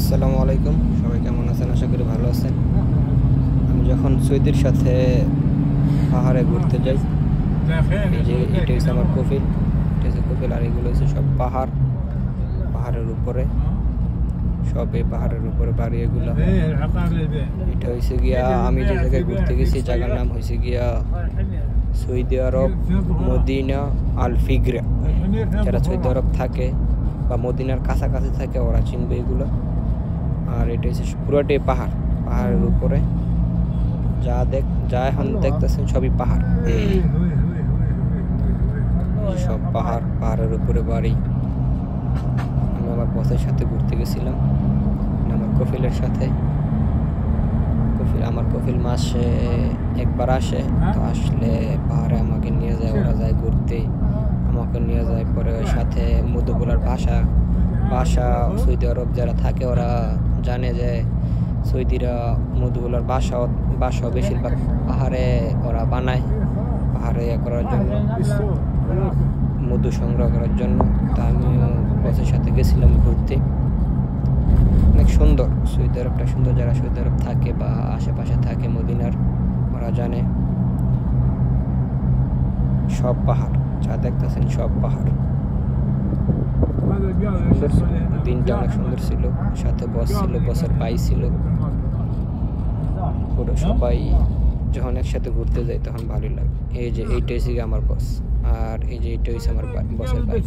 আসসালামু আলাইকুম, সবাই কেমন আছেন? আশা করি ভালো আছেন। আমি যখন সৌদির সাথে পাহাড়ে ঘুরতে যাই, এই যে এটা হচ্ছে আমার কফিল, এটা হচ্ছে কফিল, আর এগুলো হচ্ছে সব পাহাড়ের উপরে, সব এই পাহাড়ের উপরে বাড়ি এগুলো। এটা হয়েছে গিয়া আমি যে জায়গায় ঘুরতে গেছি, জায়গার নাম হয়েছে গিয়া সৌদি আরব মদিনা আল ফিগরা। যারা সৌদি আরব থাকে বা মদিনার কাছাকাছি থাকে ওরা চিনবে এগুলো। আর এটা হচ্ছে পুরোটাই পাহাড়ের উপরে, যা এখন দেখতেছেন সবই পাহাড়, সব পাহাড়ের উপরে বাড়ি। আমি আমার বসের সাথে ঘুরতে গেছিলাম, আমার কফিলের সাথে। আমার কফিল মাসে একবার আসে, তো আসলে পাহাড়ে আমাকে নিয়ে যায়, ওরা যায় ঘুরতে, আমাকে নিয়ে যায়। পরে ওই সাথে মধুবুলার ভাষা সৌদি আরব যারা থাকে ওরা জানে যে সৌদিরা মধুবুলার বাসা বেশিরভাগ পাহাড়ে ওরা বানায়, পাহাড়ে করার জন্য, মধু সংগ্রহ করার জন্য। তা আমিও বসের সাথে গেছিলাম ঘুরতে। অনেক সুন্দর সৌদি আরবটা, সুন্দর। যারা সৌদি আরব থাকে বা আশেপাশে থাকে মদিনার, ওরা জানে সব পাহাড় যা দেখতেছেন সব পাহাড়। দিনটা অনেক সুন্দর ছিল, সাথে বস ছিল, বসের ভাই ছিল। পুরো সবাই যখন একসাথে ঘুরতে যাই তখন ভালোই লাগে। এই যে এইটা হচ্ছে আমার বস, আর এই যে এইটা হচ্ছে আমার বসের ভাই।